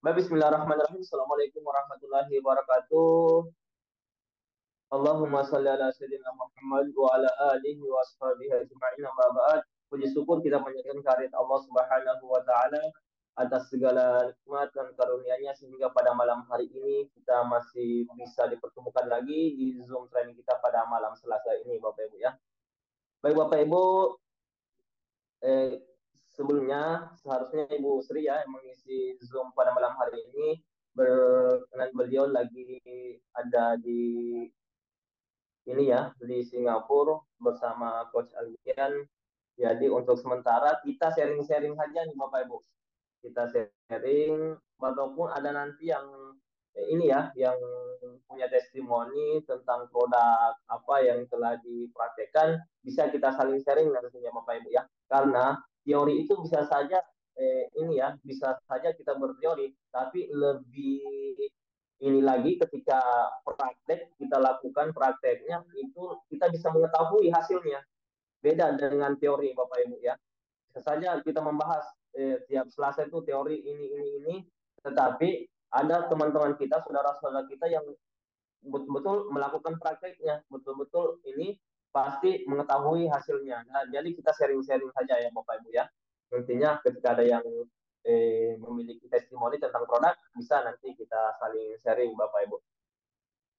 Bismillahirrahmanirrahim. Assalamualaikum warahmatullahi wabarakatuh. Allahumma salli ala sayyidina Muhammad wa ala alihi wa ashabihi ajma'in amma ba'd. Puji syukur kita panjatkan kehadirat Allah Subhanahu wa taala atas segala nikmat dan karunia-Nya sehingga pada malam hari ini kita masih bisa dipertemukan lagi di Zoom training kita pada malam Selasa ini Bapak Ibu ya. Baik Bapak Ibu, eh, sebelumnya seharusnya Ibu Sri ya yang mengisi Zoom pada malam hari ini berkenan beliau lagi ada di ini ya di Singapura bersama Coach Alfian. Jadi untuk sementara kita sharing-sharing saja nih Bapak Ibu. Kita sharing walaupun ada nanti yang ini ya yang punya testimoni tentang produk apa yang telah dipraktekkan bisa kita saling sharing nantinya Bapak Ibu ya. Karena teori itu bisa saja ini ya bisa saja kita berteori tapi lebih ini lagi ketika praktek kita lakukan prakteknya itu kita bisa mengetahui hasilnya beda dengan teori Bapak Ibu ya. Bisa saja kita membahas tiap Selasa itu teori ini, tetapi ada teman-teman kita, saudara-saudara kita yang betul-betul melakukan prakteknya, betul-betul ini pasti mengetahui hasilnya. Nah, jadi kita sharing-sharing saja ya Bapak Ibu ya. Nantinya ketika ada yang memiliki testimoni tentang produk, bisa nanti kita saling sharing Bapak Ibu.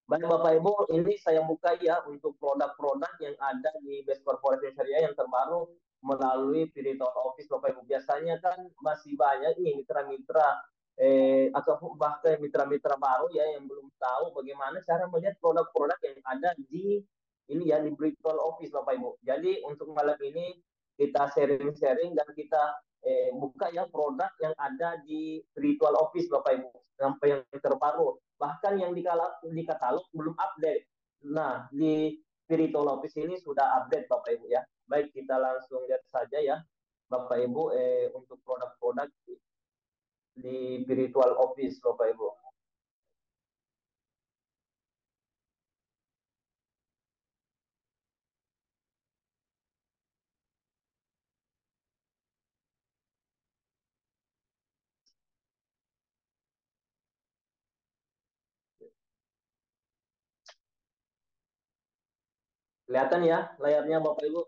Baik Bapak Ibu, ini saya buka ya untuk produk-produk yang ada di Best Corporation Syariah yang terbaru melalui Piriton Office Bapak Ibu. Biasanya kan masih banyak nih mitra-mitra atau bahkan mitra-mitra baru ya yang belum tahu bagaimana cara melihat produk-produk yang ada di ini ya di Bristol Office Bapak Ibu. Jadi untuk malam ini kita sharing-sharing dan kita buka ya produk yang ada di Ritual Office Bapak Ibu sampai yang terbaru bahkan yang di katalog belum update. Nah, di Spiritual Office ini sudah update Bapak Ibu ya. Baik, kita langsung lihat saja ya Bapak Ibu untuk produk-produk di Spiritual Office Bapak Ibu. Kelihatan ya layarnya Bapak Ibu.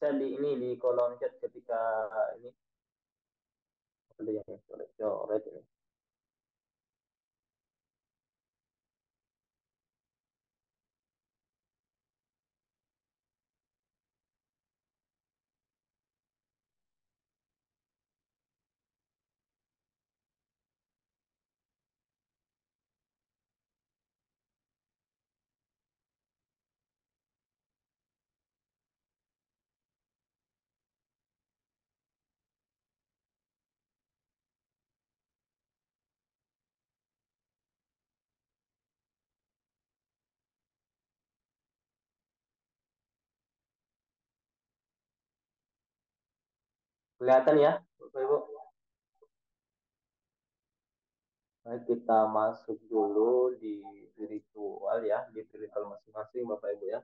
Saya di ini di kolom chat ketika ini ada yang coret ini. Kelihatan ya Bapak Ibu. Nah, kita masuk dulu di virtual ya, di virtual masing-masing Bapak Ibu ya.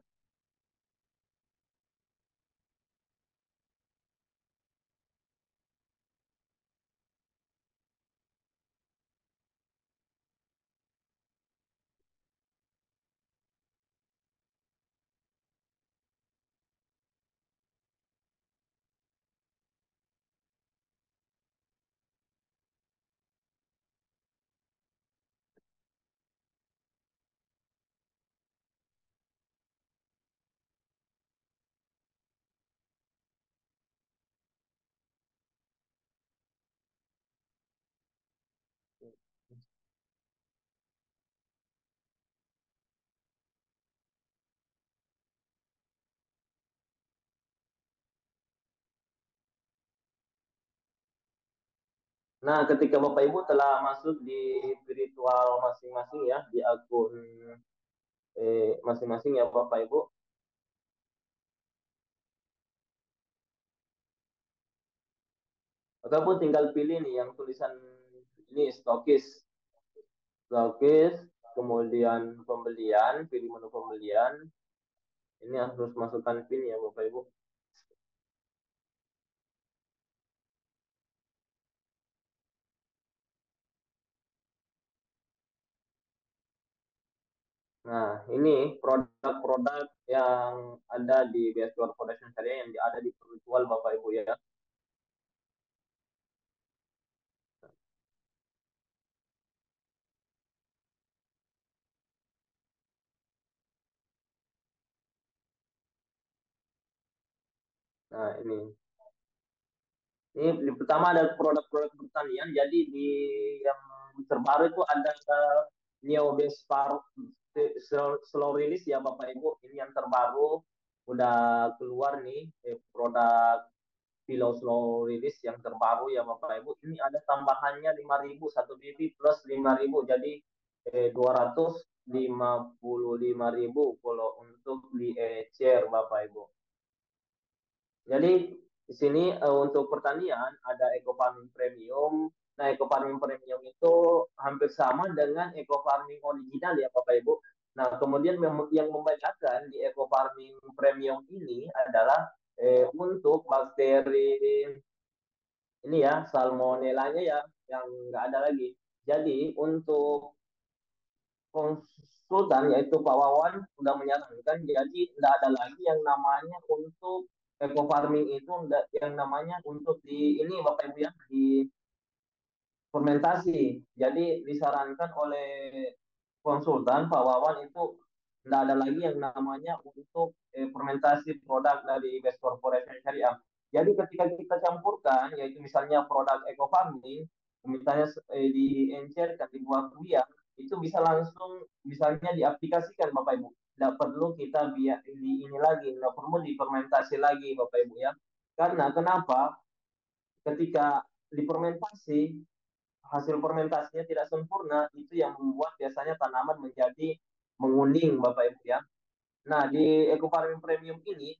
Nah, ketika Bapak Ibu telah masuk di virtual masing-masing ya, di akun masing-masing ya Bapak Ibu, ataupun tinggal pilih nih yang tulisan ini stokis, kemudian pembelian, pilih menu pembelian, ini harus masukkan PIN ya Bapak Ibu. Nah, ini produk-produk yang ada di BSD Corporation Syariah yang ada di virtual Bapak Ibu ya. Nah, ini pertama ada produk-produk pertanian. Jadi di yang terbaru itu ada Neo Base slow release ya Bapak Ibu. Ini yang terbaru udah keluar nih produk Pillow slow release yang terbaru ya Bapak Ibu. Ini ada tambahannya 5.000 satu bibit plus 5.000 jadi 255.000 kalau untuk di ecer Bapak Ibu. Jadi di sini untuk pertanian ada eco farming premium. Nah, eco farming premium itu hampir sama dengan eco farming original ya Bapak Ibu. Nah, kemudian yang membedakan di eco farming premium ini adalah untuk bakteri ini ya salmonellanya ya yang nggak ada lagi. Jadi untuk konsultan yaitu Pak Wawan sudah menyarankan jadi tidak ada lagi yang namanya untuk eco farming itu yang namanya untuk di ini Bapak Ibu ya di fermentasi. Jadi disarankan oleh konsultan Pak Wawan itu tidak ada lagi yang namanya untuk fermentasi produk dari Best Corporation Syariah. Jadi ketika kita campurkan, yaitu misalnya produk eco farming, misalnya diencerkan di buah kuliah, itu bisa langsung misalnya diaplikasikan Bapak Ibu. Tidak perlu kita biar di ini lagi, tidak perlu difermentasi lagi Bapak Ibu ya. Karena kenapa? Ketika difermentasi hasil fermentasinya tidak sempurna, itu yang membuat biasanya tanaman menjadi menguning, Bapak Ibu ya. Nah, di Eco Farming Premium ini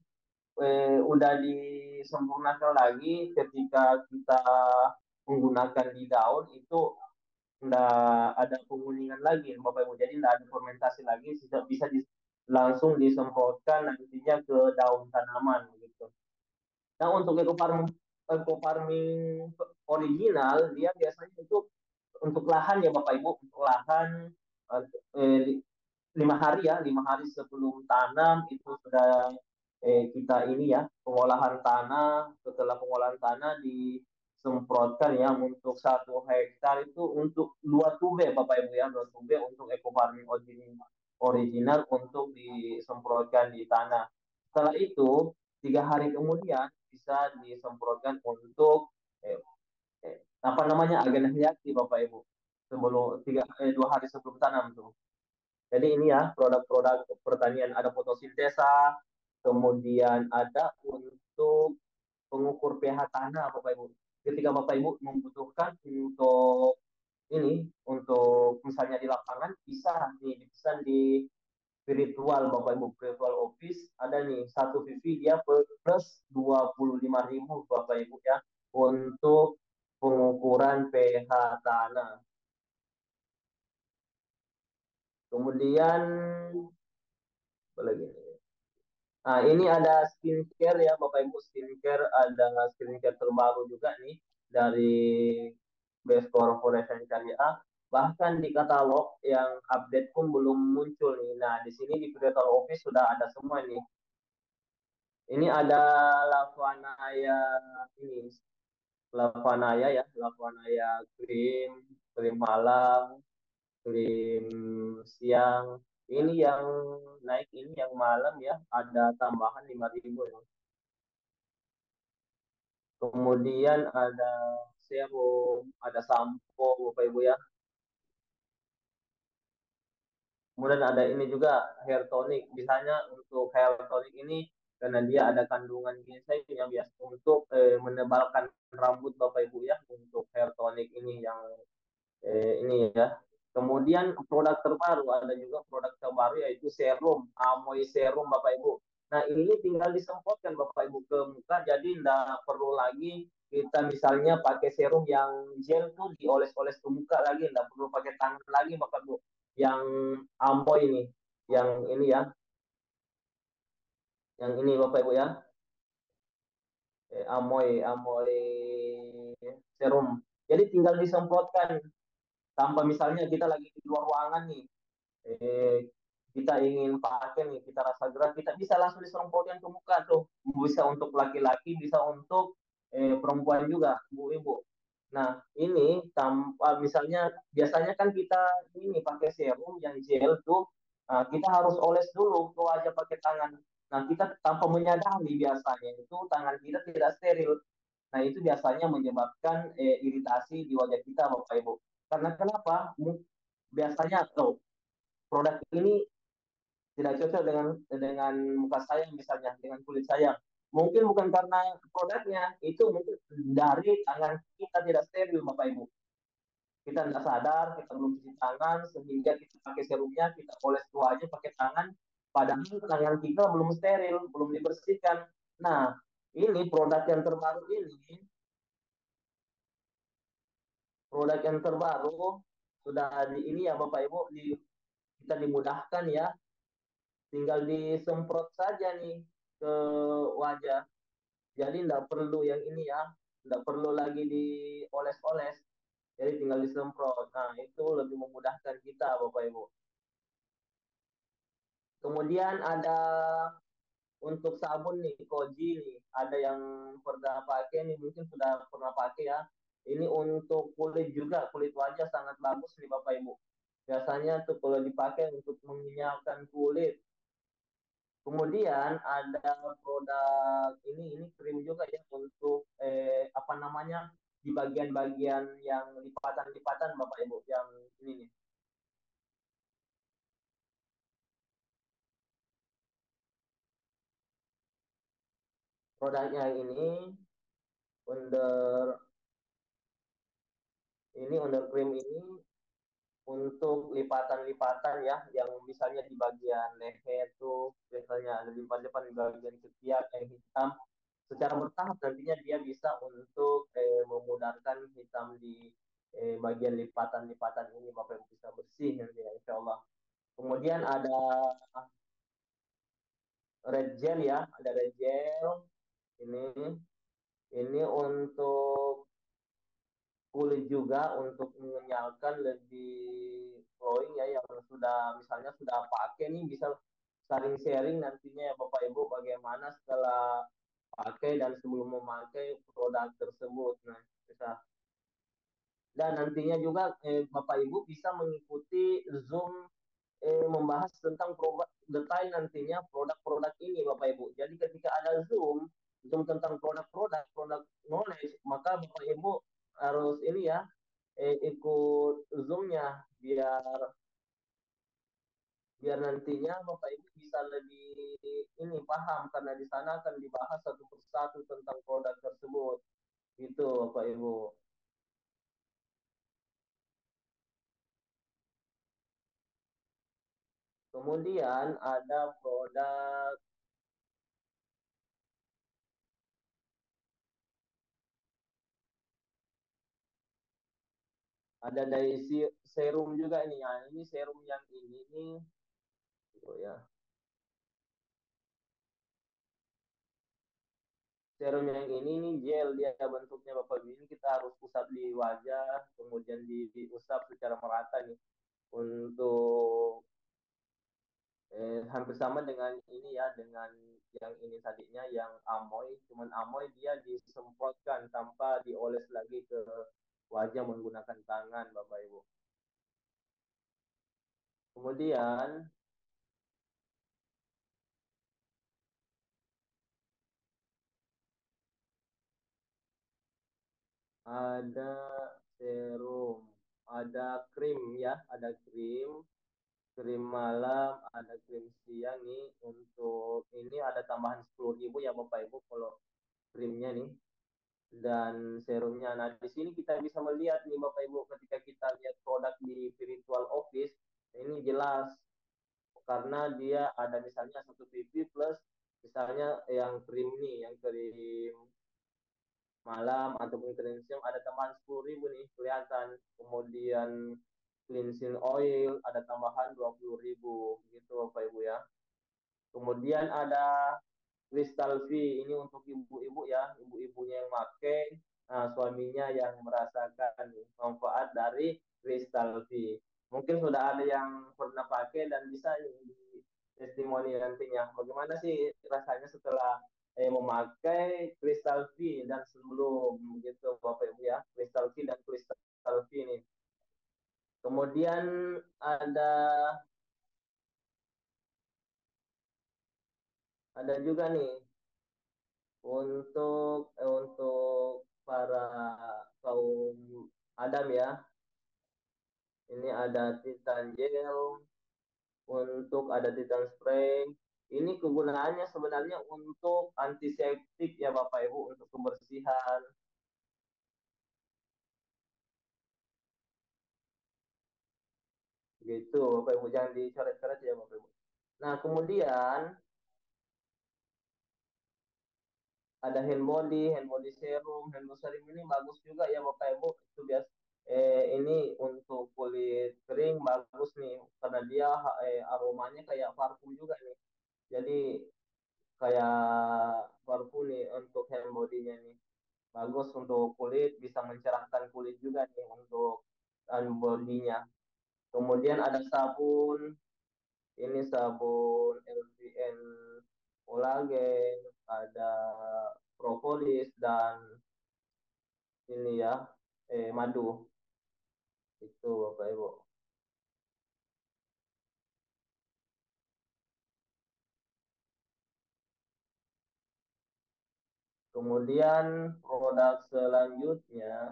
udah disempurnakan lagi ketika kita menggunakan di daun itu nggak ada penguningan lagi, Bapak Ibu. Jadi nggak ada fermentasi lagi, bisa langsung disemprotkan nantinya ke daun tanaman gitu. Nah, untuk eco farming original dia biasanya itu untuk lahan ya Bapak Ibu, untuk lahan eh, eh, 5 hari ya, 5 hari sebelum tanam itu sudah kita ini ya pengolahan tanah. Setelah pengolahan tanah disemprotkan ya untuk 1 hektar itu untuk 2 tube Bapak Ibu ya, 2 tube untuk eco farming original untuk disemprotkan di tanah. Setelah itu 3 hari kemudian bisa disemprotkan untuk eh, apa namanya agen hayati Bapak Ibu sebelum 2 hari sebelum tanam tuh. Jadi ini ya produk-produk pertanian ada fotosintesa, kemudian ada untuk pengukur pH tanah Bapak Ibu. Ketika Bapak Ibu membutuhkan untuk ini untuk misalnya di lapangan bisa nih dipesan di virtual Bapak Ibu virtual office ada nih satu VV dia plus 25.000 Bapak Ibu ya untuk pengukuran pH tanah. Kemudian apa lagi? Nah, ini ada skincare ya Bapak Ibu skincare ada skincare terbaru juga nih dari Best Corporation Syariah. Bahkan di katalog yang update pun belum muncul nih. Nah, di sini di virtual office sudah ada semua nih. Ini ada Lavanaya ini Lavanaya ya, Lavanaya krim, krim malam, krim siang. Ini yang naik ini yang malam ya, ada tambahan 5.000 ya. Kemudian ada serum, ada sampo, Bapak Ibu ya. Kemudian ada ini juga hair tonic. Misalnya untuk hair tonic ini karena dia ada kandungan ginseng yang biasa untuk menebalkan rambut Bapak Ibu ya untuk hair tonic ini yang ini ya. Kemudian produk terbaru ada juga produk terbaru yaitu serum, Amoy serum Bapak Ibu. Nah ini tinggal disemprotkan Bapak Ibu ke muka, jadi tidak perlu lagi kita misalnya pakai serum yang gel tuh dioles-oles ke muka lagi, tidak perlu pakai tangan lagi Bapak Ibu. Yang Amoy ini, yang ini ya, yang ini Bapak Ibu ya, Amoy serum. Jadi tinggal disemprotkan tanpa misalnya kita lagi di luar ruangan nih, kita ingin pakai nih, kita rasa gerak, kita bisa langsung disemprotkan ke muka tuh. Bisa untuk laki-laki, bisa untuk perempuan juga, ibu-ibu. Nah, ini tanpa misalnya biasanya kan kita ini pakai serum yang gel tuh, kita harus oles dulu ke wajah pakai tangan. Nah, kita tanpa menyadari biasanya itu tangan kita tidak steril. Nah, itu biasanya menyebabkan iritasi di wajah kita, Bapak Ibu. Karena kenapa? Biasanya produk ini tidak cocok dengan muka saya misalnya, dengan kulit saya. Mungkin bukan karena produknya, itu mungkin dari tangan kita tidak steril, Bapak Ibu. Kita tidak sadar, kita belum cuci tangan, sehingga kita pakai serumnya, kita oles dua aja pakai tangan, padahal tangan kita belum steril, belum dibersihkan. Nah, ini produk yang terbaru sudah di ini ya Bapak Ibu, kita dimudahkan ya, tinggal disemprot saja nih ke wajah. Jadi tidak perlu yang ini ya, tidak perlu lagi dioles-oles. Jadi tinggal disemprot. Nah, itu lebih memudahkan kita, Bapak Ibu. Kemudian ada untuk sabun nih, Koji nih. Ada yang pernah pakai nih, mungkin sudah pernah pakai ya. Ini untuk kulit juga, kulit wajah sangat bagus nih, Bapak Ibu. Biasanya tuh kalau dipakai untuk meminyalkan kulit. Kemudian ada produk ini krim juga ya untuk apa namanya di bagian-bagian yang lipatan-lipatan Bapak Ibu yang ini nih. Produknya under under krim ini untuk lipatan-lipatan ya yang misalnya di bagian leher tuh biasanya ada lipat-lipat di bagian ketiak yang hitam secara bertahap nantinya dia bisa untuk memudahkan hitam di bagian lipatan-lipatan ini Bapak Ibu bisa bersih nanti ya insya Allah. Kemudian ada red gel ya, ada red gel ini untuk kulit juga untuk mengenyalkan lebih glowing ya yang sudah misalnya sudah pakai nih bisa saling sharing nantinya ya Bapak Ibu bagaimana setelah pakai dan sebelum memakai produk tersebut. Nah, bisa dan nantinya juga Bapak Ibu bisa mengikuti Zoom membahas tentang produk detail nantinya produk-produk ini Bapak Ibu. Jadi ketika ada Zoom tentang produk knowledge, maka Bapak Ibu harus ini ya ikut Zoom-nya biar biar nantinya Bapak Ibu bisa lebih ini paham karena di sana akan dibahas satu persatu tentang produk tersebut. Gitu Bapak Ibu. Kemudian ada produk ada dari serum juga ini ya. Ini serum yang ini nih oh ya. Serum yang ini nih gel dia bentuknya Bapak Ibu. Ini kita harus usap di wajah, kemudian diusap secara merata nih untuk hampir sama dengan ini ya dengan yang ini tadinya yang amoy cuman amoy dia disemprotkan tanpa dioles lagi ke wajah menggunakan tangan Bapak Ibu. Kemudian ada serum, ada krim ya, ada krim malam, ada krim siang nih untuk ini ada tambahan 10.000 ya Bapak Ibu kalau krimnya nih dan serumnya. Nah, di sini kita bisa melihat nih Bapak Ibu ketika kita lihat produk di virtual office, ini jelas karena dia ada misalnya satu pipi plus misalnya yang krim nih, yang krim malam ataupun krim siang ada tambahan 10.000 nih kelihatan. Kemudian cleansing oil ada tambahan 20.000 gitu Bapak Ibu ya. Kemudian ada Crystal V ini untuk ibu-ibu ya, ibu-ibunya yang pakai, nah, suaminya yang merasakan manfaat dari Crystal V. Mungkin sudah ada yang pernah pakai dan bisa testimoni nantinya. Bagaimana sih rasanya setelah memakai Crystal V dan sebelum gitu Bapak Ibu ya, Crystal V dan Crystal V ini. Kemudian ada ada juga nih untuk para kaum Adam ya. Ini ada Titan Gel, untuk ada Titan Spray. Ini kegunaannya sebenarnya untuk antiseptik ya Bapak Ibu, untuk kebersihan gitu Bapak Ibu, jangan dicoret-coret ya Bapak Ibu. Nah, kemudian ada hand body serum, hand body serum ini bagus juga ya Bapak Ibu. Itu biasa ini untuk kulit kering bagus nih karena dia aromanya kayak parfum juga nih. Jadi kayak parfum nih untuk hand body-nya nih. Bagus untuk kulit, bisa mencerahkan kulit juga nih untuk hand body-nya. Kemudian ada sabun, ini sabun LVN kolagen, ada propolis dan ini ya madu itu Bapak Ibu. Kemudian produk selanjutnya,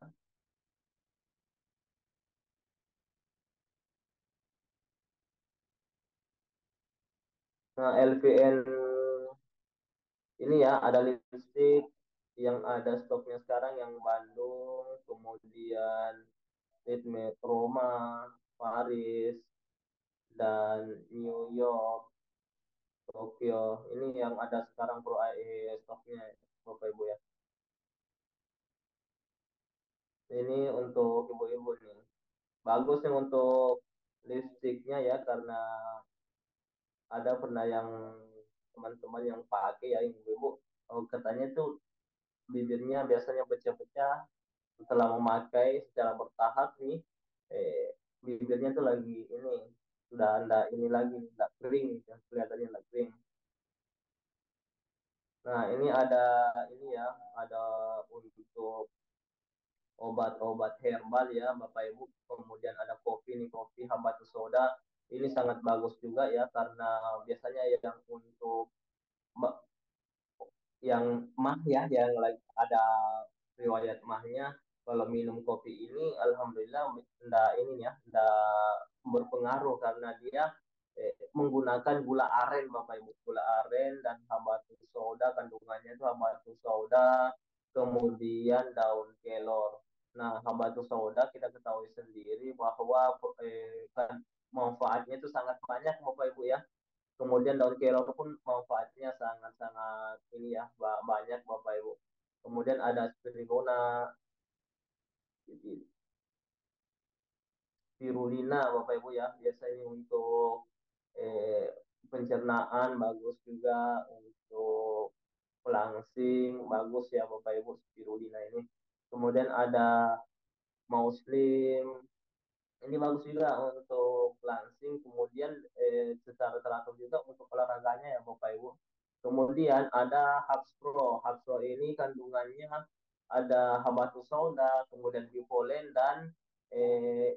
nah LVN ini ya ada lipstick yang ada stoknya sekarang yang Bandung, kemudian Ritme Roma, Paris, dan New York, Tokyo. Ini yang ada sekarang Pro AE stoknya Bapak Ibu ya. Ini untuk ibu-ibu nih. Bagus nih untuk lipstiknya ya karena ada pernah yang teman-teman yang pakai ya ibu-ibu. Oh, katanya tuh bibirnya biasanya pecah-pecah setelah memakai secara bertahap nih. Bibirnya tuh lagi ini sudah anda ini lagi nggak kering, ya, kelihatannya nggak kering. Nah, ini ada ini ya, ada untuk obat-obat herbal ya, Bapak Ibu. Kemudian ada kopi nih, kopi habatus soda. Ini sangat bagus juga ya, karena biasanya yang untuk yang mah ya, yang lagi ada riwayat mahnya, kalau minum kopi ini, alhamdulillah, enggak ini ya, enggak berpengaruh karena dia menggunakan gula aren Bapak Ibu, gula aren dan habatus soda, kandungannya itu habatus soda, kemudian daun kelor. Nah, habatus soda kita ketahui sendiri bahwa kan manfaatnya itu sangat banyak Bapak Ibu ya. Kemudian daun kelor pun manfaatnya sangat-sangat ini ya, banyak Bapak Ibu. Kemudian ada spirulina, spirulina Bapak Ibu ya, biasanya untuk eh, pencernaan bagus juga, untuk pelangsing bagus ya Bapak Ibu spirulina ini. Kemudian ada muslim, ini bagus juga untuk langsing, kemudian secara teratur juga untuk olahraganya ya Bapak Ibu. Kemudian ada Habs Pro. Habs Pro ini kandungannya ada habatus sauda, kemudian bipolen dan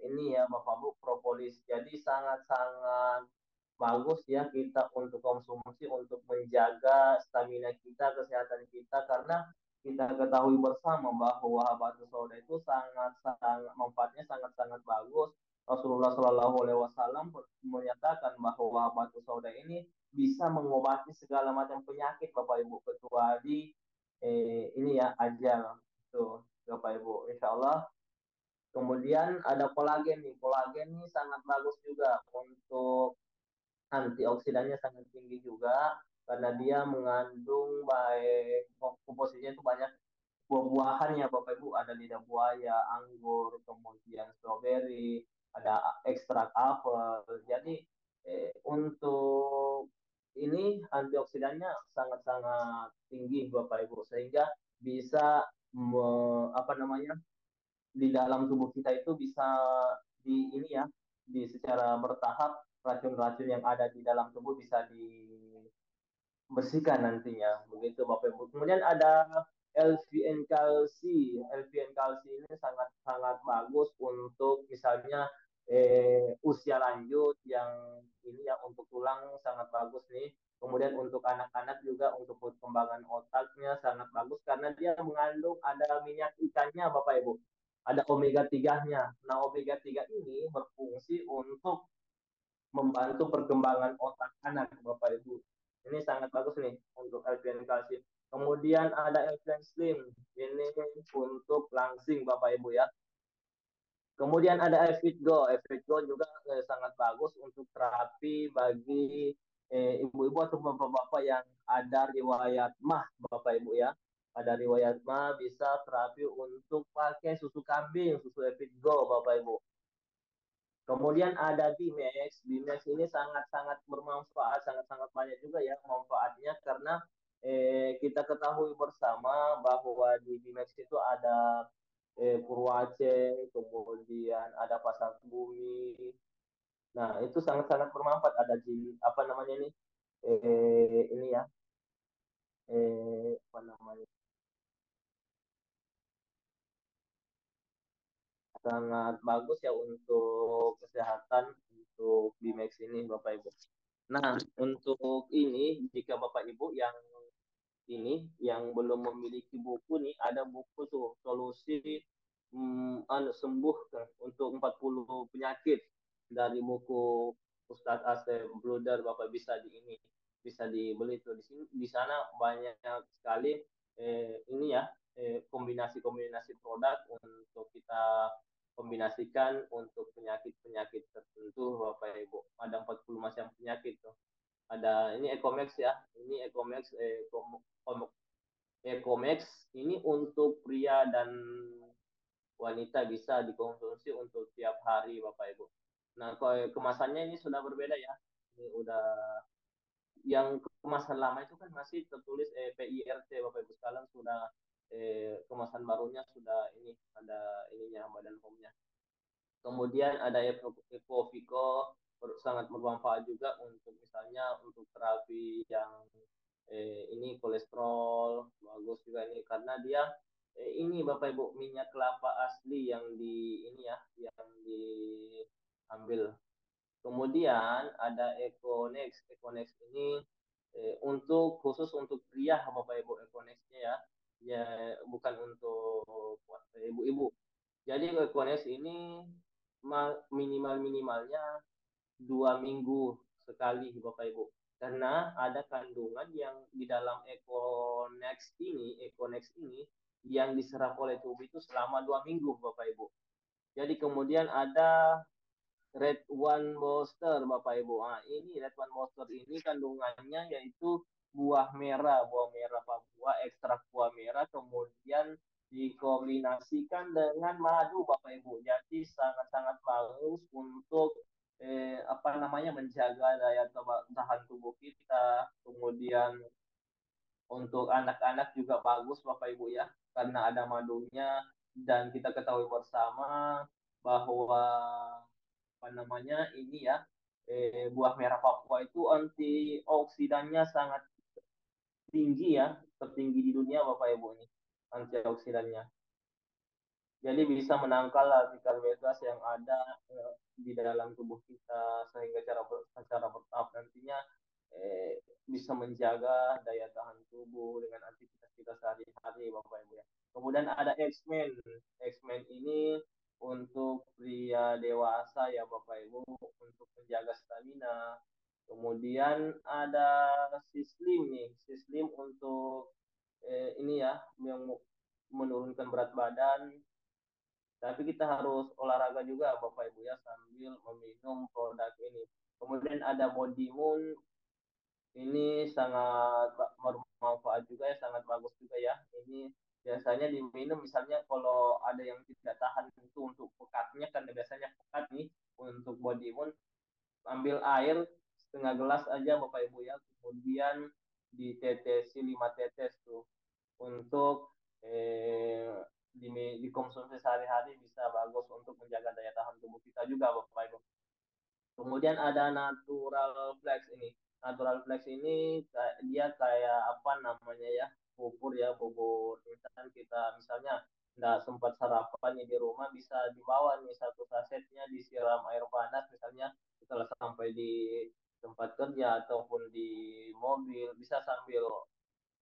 ini ya Bapak Ibu propolis. Jadi sangat-sangat bagus ya kita untuk konsumsi untuk menjaga stamina kita, kesehatan kita karena kita ketahui bersama bahwa habatus sauda itu sangat-sangat manfaatnya sangat-sangat bagus. Rasulullah Shallallahu Alaihi Wasallam menyatakan bahwa habatus sauda ini bisa mengobati segala macam penyakit Bapak Ibu kecuali ini ya ajal itu Bapak Ibu Insya Allah. Kemudian ada kolagen nih, kolagen nih sangat bagus juga untuk antioksidannya sangat tinggi juga karena dia mengandung baik komposisinya itu banyak buah-buahan ya Bapak Ibu, ada lidah buaya, anggur, kemudian stroberi, ada ekstrak apel. Jadi untuk ini antioksidannya sangat-sangat tinggi Bapak Ibu sehingga bisa apa namanya di dalam tubuh kita itu bisa di ini ya di secara bertahap racun-racun yang ada di dalam tubuh bisa bersihkan nantinya. Begitu Bapak Ibu. Kemudian ada LVN kalsi. LVN kalsi ini sangat sangat bagus untuk misalnya usia lanjut yang ini ya untuk tulang sangat bagus nih. Kemudian untuk anak-anak juga untuk perkembangan otaknya sangat bagus karena dia mengandung ada minyak ikannya Bapak Ibu. Ada omega 3-nya. Nah, omega 3 ini berfungsi untuk membantu perkembangan otak anak, Bapak Ibu. Ini sangat bagus nih untuk LPN kalsium. Kemudian ada LPN Slim, ini untuk langsing Bapak Ibu ya. Kemudian ada Evit Go. Evit Go juga sangat bagus untuk terapi bagi ibu-ibu atau bapak-bapak yang ada riwayat mah, Bapak Ibu ya. Ada riwayat mah bisa terapi untuk pakai susu kambing, susu Evit Go, Bapak Ibu. Kemudian ada Bimex. Bimex ini sangat-sangat bermanfaat, sangat-sangat banyak juga ya manfaatnya karena kita ketahui bersama bahwa di Bimex itu ada Purwace, kemudian ada Pasar Bumi. Nah, itu sangat-sangat bermanfaat. Ada di apa namanya ini? Ini ya, apa namanya? Sangat bagus ya untuk kesehatan untuk Bimex ini Bapak Ibu. Nah, untuk ini jika Bapak Ibu yang ini yang belum memiliki buku nih, ada buku tuh solusi sembuh untuk 40 penyakit dari buku Ustadz Asep Bluder. Bapak bisa di ini bisa dibeli tuh di sini di sana banyak sekali ini ya kombinasi-kombinasi produk untuk kita kombinasikan untuk penyakit-penyakit tertentu Bapak Ibu. Ada 40 macam penyakit tuh. Ada ini Ecomax ya. Ini Ecomax Ecomax ini untuk pria dan wanita bisa dikonsumsi untuk tiap hari Bapak Ibu. Nah, kemasannya ini sudah berbeda ya. Ini udah yang kemasan lama itu kan masih tertulis PIRT Bapak Ibu, sekarang sudah kemasan barunya sudah ini ada ininya badan pomnya. Kemudian ada Eco Vico sangat bermanfaat juga untuk misalnya untuk terapi yang ini kolesterol bagus juga ini karena dia ini Bapak Ibu minyak kelapa asli yang di ini ya yang diambil. Kemudian ada Econex. Econex ini untuk khusus untuk pria Bapak Ibu Econex-nya ya. Ya bukan untuk ibu-ibu. Jadi Econex ini minimalnya 2 minggu sekali Bapak Ibu. Karena ada kandungan yang di dalam Econex ini yang diserap oleh tubuh itu selama 2 minggu Bapak Ibu. Jadi kemudian ada Red One Booster Bapak Ibu. Nah, ini Red One Booster ini kandungannya yaitu buah merah Papua, ekstrak buah merah, kemudian dikombinasikan dengan madu Bapak Ibu. Jadi sangat-sangat bagus untuk apa namanya menjaga daya tahan tubuh kita. Kemudian untuk anak-anak juga bagus Bapak Ibu ya, karena ada madunya dan kita ketahui bersama bahwa apa namanya ini ya buah merah Papua itu antioksidannya sangat tinggi ya, tertinggi di dunia Bapak Ibu ini antioksidannya. Jadi bisa menangkal radikal bebas yang ada di dalam tubuh kita sehingga secara bertahap nantinya bisa menjaga daya tahan tubuh dengan aktivitas kita sehari-hari Bapak Ibu ya. Kemudian ada X-Men. X-Men ini untuk pria dewasa ya Bapak Ibu untuk menjaga stamina. Kemudian ada Sislim nih, Sislim untuk ini ya yang menurunkan berat badan, tapi kita harus olahraga juga Bapak Ibu ya sambil meminum produk ini. Kemudian ada Body Moon, ini sangat bermanfaat juga ya, sangat bagus juga ya. Ini biasanya diminum misalnya kalau ada yang tidak tahan itu untuk pekatnya kan biasanya pekat nih untuk Body Moon, ambil air setengah gelas aja Bapak Ibu ya. Kemudian ditetesi 5 tetes tuh untuk dikonsumsi sehari-hari bisa bagus untuk menjaga daya tahan tubuh kita juga Bapak Ibu. Kemudian ada natural flex ini. Natural flex ini dia kayak apa namanya ya? Bubur instan. Kita misalnya nggak sempat sarapan nih di rumah, bisa dibawa nih satu sasetnya, disiram air panas misalnya setelah sampai di tempat kerja ataupun di mobil, bisa sambil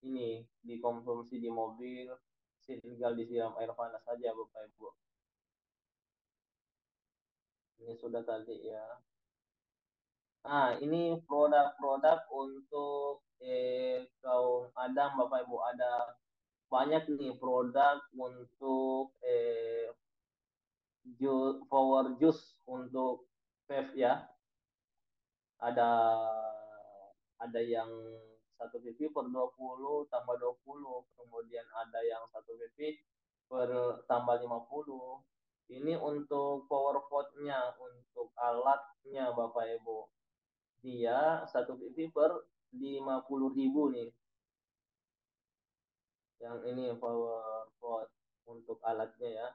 ini dikonsumsi di mobil, tinggal disiram air panas saja Bapak Ibu. Ini sudah tadi ya. Nah, ini produk-produk untuk kaum Adam, Bapak Ibu. Ada banyak nih produk untuk power juice untuk vape ya. Ada yang satu pipi per 20 tambah 20, kemudian ada yang satu pipi per tambah 50. Ini untuk power potnya, untuk alatnya Bapak Ibu. Dia satu pipi per 50.000 nih. Yang ini power pot untuk alatnya ya.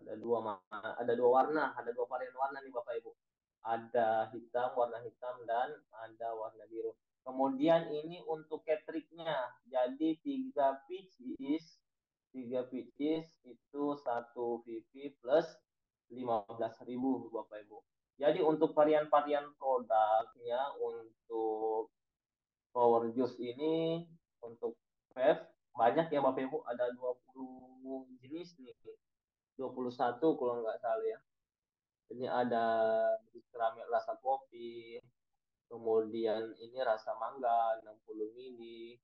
Ada dua warna, ada dua varian warna nih Bapak Ibu. Ada hitam, warna hitam dan ada warna biru. Kemudian ini untuk ketriknya. Jadi tiga pieces itu satu VP plus 15.000 Bapak Ibu. Jadi untuk varian-varian produknya untuk Power Juice ini untuk vape banyak ya Bapak Ibu, ada 20 jenis nih. 21 kalau nggak salah ya. Ini ada keramik rasa kopi, kemudian ini rasa mangga 60 mili,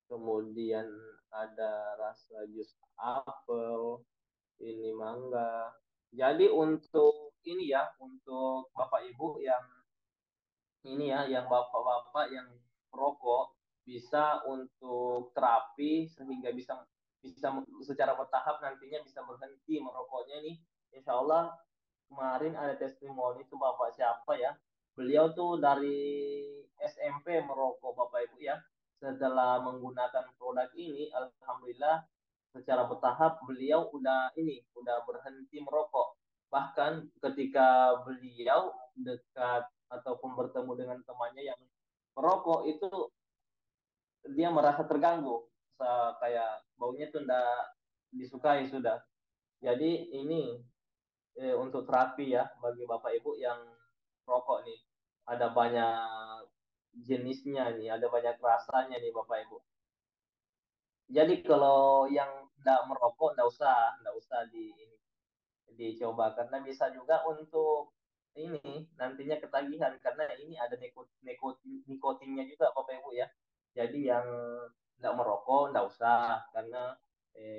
kemudian ada rasa jus apel, ini mangga. Jadi untuk ini ya, untuk Bapak Ibu yang ini ya, yang bapak-bapak yang merokok bisa untuk terapi sehingga bisa bisa secara bertahap nantinya bisa berhenti merokoknya nih. Insya Allah kemarin ada testimoni itu bapak siapa ya? Beliau tuh dari SMP merokok Bapak Ibu ya. Setelah menggunakan produk ini, alhamdulillah secara bertahap beliau udah berhenti merokok. Bahkan ketika beliau dekat ataupun bertemu dengan temannya yang merokok itu dia merasa terganggu, kayak baunya tuh enggak disukai sudah. Jadi ini untuk terapi ya bagi Bapak Ibu yang rokok nih. Ada banyak jenisnya nih, ada banyak rasanya nih Bapak Ibu. Jadi kalau yang enggak merokok enggak usah dicoba karena bisa juga untuk ini nantinya ketagihan karena ini ada nikotinnya juga Bapak Ibu ya. Jadi yang tidak merokok tidak usah karena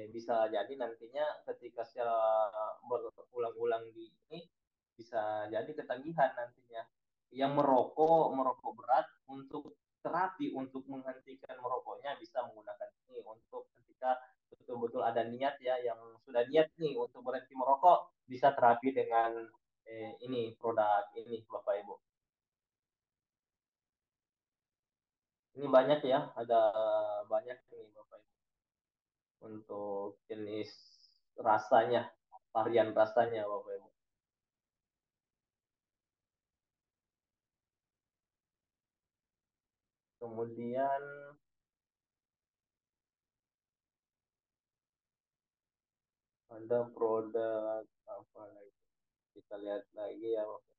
bisa jadi nantinya ketika secara berulang-ulang di ini bisa jadi ketagihan nantinya. Yang merokok merokok berat untuk terapi untuk menghentikan merokoknya bisa menggunakan ini untuk ketika betul-betul ada niat ya yang sudah niat nih untuk berhenti merokok bisa terapi dengan ini produk ini Bapak Ibu. Ini banyak ya, ada banyak nih Bapak Ibu untuk jenis rasanya, varian rasanya Bapak Ibu. Kemudian ada produk apa lagi? Kita lihat lagi ya Bapak.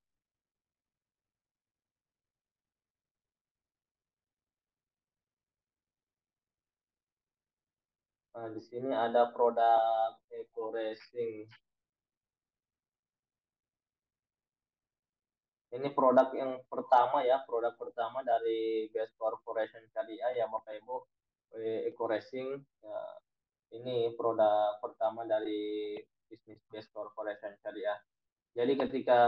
Nah, di sini ada produk Eco Racing. Ini produk yang pertama ya, produk pertama dari Best Corporation Syariah ya Bapak Ibu, Eco Racing. Ya, ini produk pertama dari bisnis Best Corporation Syariah. Jadi ketika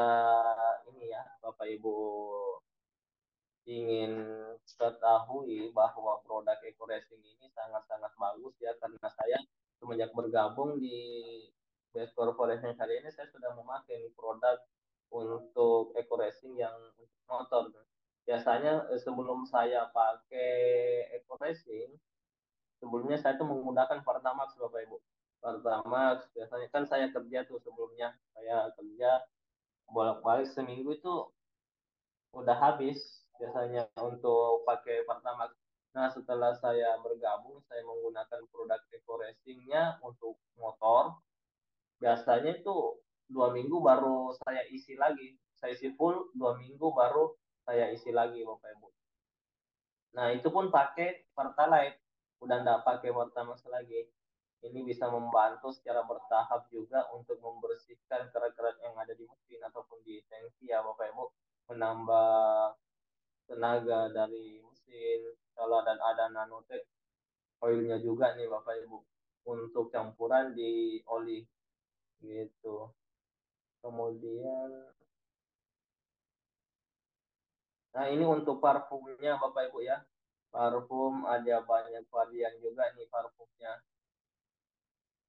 ini ya Bapak Ibu ingin ketahui bahwa produk Eco Racing ini sangat-sangat bagus ya karena saya semenjak bergabung di Best Corporation hari ini saya sudah memakai produk untuk Eco Racing yang untuk motor. Biasanya sebelum saya pakai Eco Racing, sebelumnya saya tuh menggunakan Pertamax Bapak Ibu. Pertamax biasanya kan saya kerja tuh sebelumnya saya kerja bolak-balik seminggu itu udah habis biasanya untuk pakai Pertamax. Nah, setelah saya bergabung, saya menggunakan produk Eco Racing-nya untuk motor. Biasanya itu 2 minggu baru saya isi lagi. Saya isi full, 2 minggu baru saya isi lagi, Bapak Ibu. Nah, itu pun pakai Pertalite. Udah nggak pakai Pertamax lagi. Ini bisa membantu secara bertahap juga untuk membersihkan kerat-kerat yang ada di mesin ataupun di tangki ya Bapak Ibu. Menambah tenaga dari mesin. Kalau ada nanotech oilnya juga nih Bapak Ibu. Untuk campuran di oli gitu. Kemudian, nah ini untuk parfumnya Bapak Ibu ya. Parfum ada banyak varian juga nih parfumnya.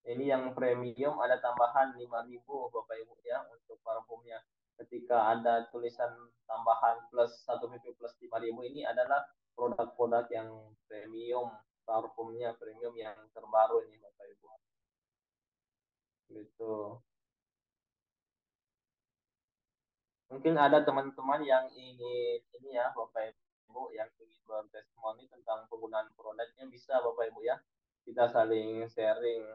Ini yang premium ada tambahan 5.000 Bapak Ibu ya untuk parfumnya. Ketika ada tulisan tambahan plus 1 PP plus 5.000 ini adalah produk-produk yang premium, parfumnya premium yang terbaru ini Bapak Ibu. Gitu. Mungkin ada teman-teman yang ingin ini ya Bapak Ibu yang ingin bertestimoni tentang penggunaan produknya bisa Bapak Ibu ya. Kita saling sharing.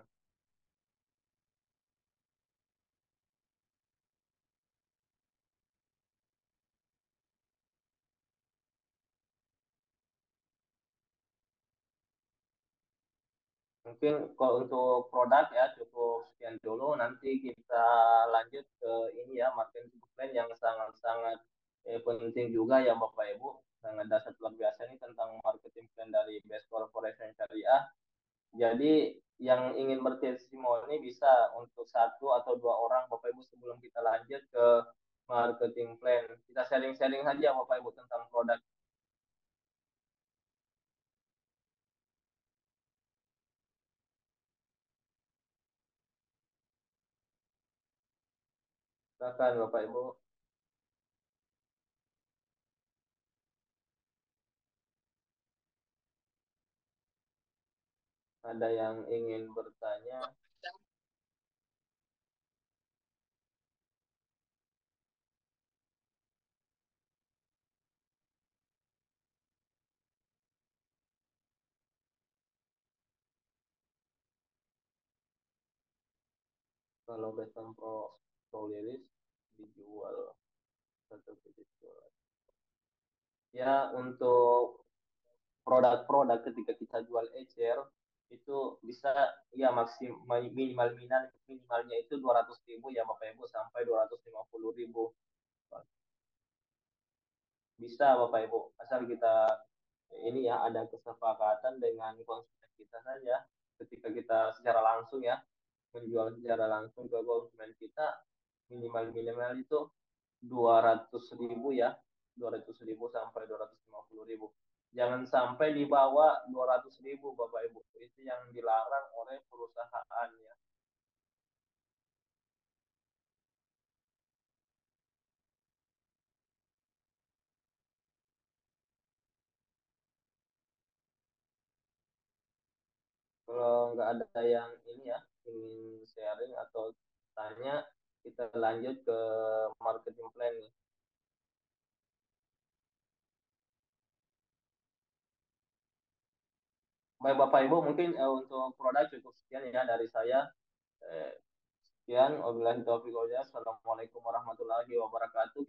Mungkin kalau untuk produk ya cukup sekian dulu. Nanti kita lanjut ke ini ya marketing plan yang sangat-sangat penting juga ya Bapak Ibu. Sangat dasar luar biasa ini tentang marketing plan dari Best Corporation Syariah. Jadi yang ingin bertestimoni bisa untuk satu atau dua orang Bapak Ibu sebelum kita lanjut ke marketing plan. Kita sharing-sharing saja Bapak Ibu tentang produk. Silakan Bapak Ibu. Ada yang ingin bertanya? Kalau Besan Pro Liris dijual satu biji jual. Ya untuk produk-produk ketika kita jual ecer itu bisa ya minimalnya itu 200.000 ya Bapak Ibu sampai 250.000 bisa Bapak Ibu asal kita ini ya ada kesepakatan dengan konsumen kita saja ketika kita secara langsung ya menjual secara langsung ke konsumen kita minimal itu 200.000 ya 200.000 sampai 250.000 jangan sampai di bawah 200.000 Bapak Ibu itu yang dilarang oleh perusahaan ya kalau nggak ada yang ini ya ingin sharing atau tanya kita lanjut ke marketing plan nih. Baik Bapak Ibu mungkin untuk produk cukup sekian ya dari saya. Sekian, wabillahi taufiq wal hidayah. Assalamualaikum warahmatullahi wabarakatuh.